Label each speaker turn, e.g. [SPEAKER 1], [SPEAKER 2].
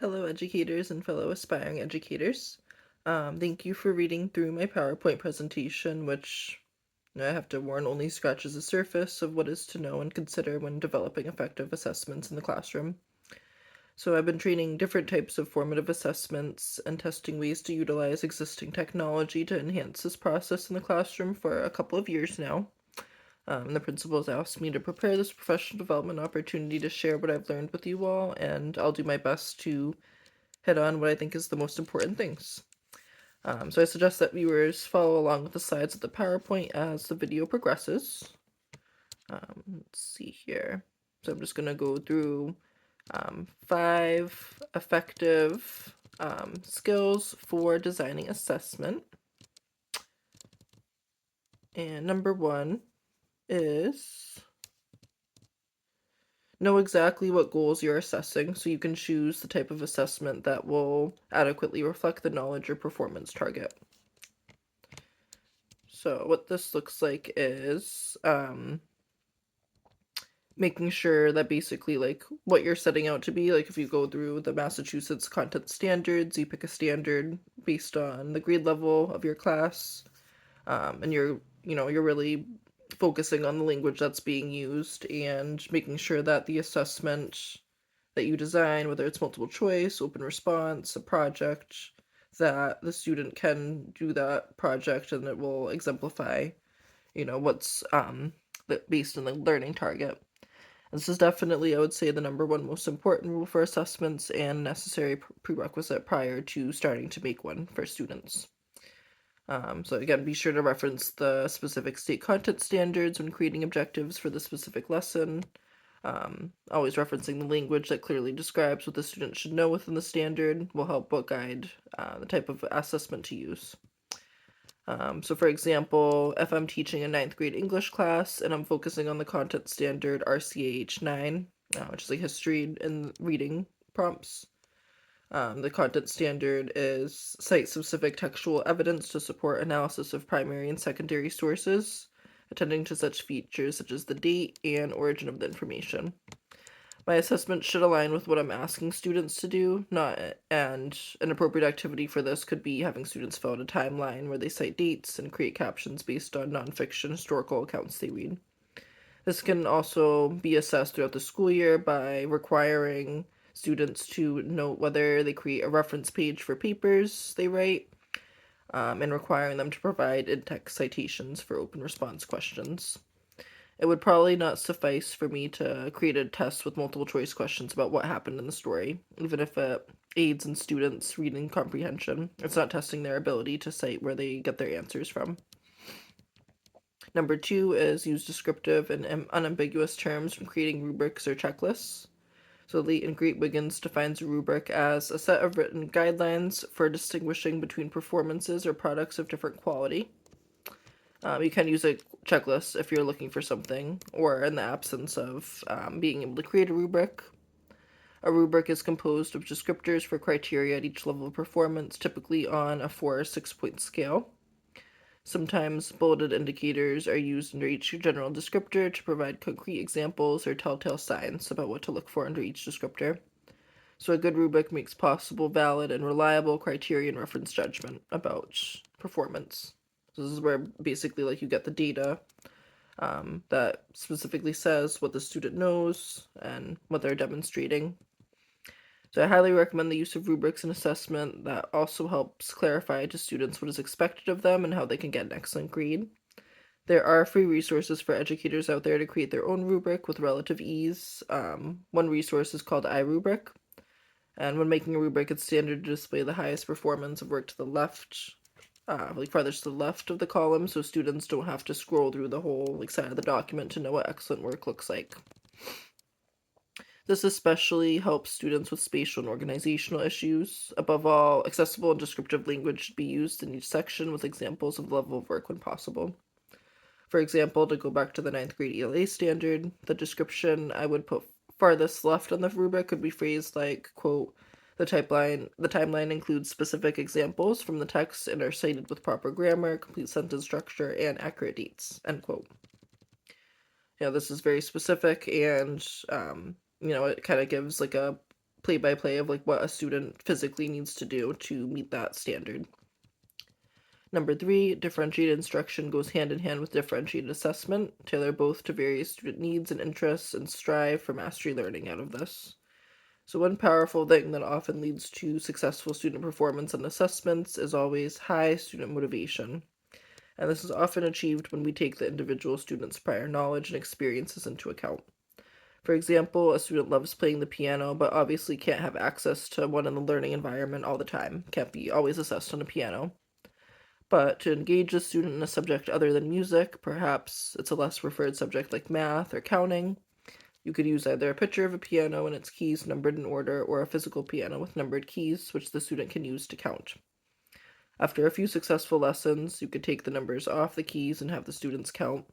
[SPEAKER 1] Hello, educators and fellow aspiring educators. Thank you for reading through my PowerPoint presentation, which I have to warn only scratches the surface of what is to know and consider when developing effective assessments in the classroom. So I've been training different types of formative assessments and testing ways to utilize existing technology to enhance this process in the classroom for a couple of years now. The principals asked me to prepare this professional development opportunity to share what I've learned with you all, and I'll do my best to hit on what I think is the most important things. So I suggest that viewers follow along with the slides of the PowerPoint as the video progresses. Let's see here. So I'm just going to go through 5 effective skills for designing assessment. And number 1 is know exactly what goals you're assessing so you can choose the type of assessment that will adequately reflect the knowledge or performance target. So what this looks like is making sure that basically like what you're setting out to be, like if you go through the Massachusetts content standards, you pick a standard based on the grade level of your class, and you're really focusing on the language that's being used and making sure that the assessment that you design, whether it's multiple choice, open response, a project, that the student can do that project and it will exemplify what's based on the learning target. This is definitely, I would say, the number one most important rule for assessments and necessary prerequisite prior to starting to make one for students. So again, be sure to reference the specific state content standards when creating objectives for the specific lesson. Always referencing the language that clearly describes what the student should know within the standard will help guide the type of assessment to use. So for example, if I'm teaching a 9th grade English class and I'm focusing on the content standard RCAH 9, which is like history and reading prompts, the content standard is site-specific textual evidence to support analysis of primary and secondary sources, attending to such features such as the date and origin of the information. My assessment should align with what I'm asking students to do, and an appropriate activity for this could be having students fill out a timeline where they cite dates and create captions based on nonfiction historical accounts they read. This can also be assessed throughout the school year by requiring students to note whether they create a reference page for papers they write, and requiring them to provide in-text citations for open response questions. It would probably not suffice for me to create a test with multiple choice questions about what happened in the story, even if it aids in students' reading comprehension. It's not testing their ability to cite where they get their answers from. Number 2 is use descriptive and unambiguous terms when creating rubrics or checklists. So Leighton Great Wiggins defines a rubric as a set of written guidelines for distinguishing between performances or products of different quality. You can use a checklist if you're looking for something, or in the absence of being able to create a rubric. A rubric is composed of descriptors for criteria at each level of performance, typically on a 4 or 6-point scale. Sometimes bulleted indicators are used under each general descriptor to provide concrete examples or telltale signs about what to look for under each descriptor. So a good rubric makes possible valid and reliable criteria and reference judgment about performance. So this is where basically like you get the data that specifically says what the student knows and what they're demonstrating. So I highly recommend the use of rubrics in assessment. That also helps clarify to students what is expected of them and how they can get an excellent grade. There are free resources for educators out there to create their own rubric with relative ease. One resource is called iRubric. And when making a rubric, it's standard to display the highest performance of work to the left, like farthest to the left of the column, so students don't have to scroll through the whole side of the document to know what excellent work looks like. This especially helps students with spatial and organizational issues. Above all, accessible and descriptive language should be used in each section with examples of the level of work when possible. For example, to go back to the 9th grade ELA standard, the description I would put farthest left on the rubric could be phrased like, quote, the timeline includes specific examples from the text and are cited with proper grammar, complete sentence structure, and accurate dates, end quote. This is very specific, and it kind of gives like a play-by-play of, like, what a student physically needs to do to meet that standard. Number 3, differentiated instruction goes hand in hand with differentiated assessment. Tailor both to various student needs and interests and strive for mastery learning out of this. So one powerful thing that often leads to successful student performance and assessments is always high student motivation. And this is often achieved when we take the individual student's prior knowledge and experiences into account. For example, a student loves playing the piano, but obviously can't have access to one in the learning environment all the time, can't be always assessed on a piano. But to engage the student in a subject other than music, perhaps it's a less preferred subject like math or counting, you could use either a picture of a piano and its keys numbered in order or a physical piano with numbered keys, which the student can use to count. After a few successful lessons, you could take the numbers off the keys and have the students count.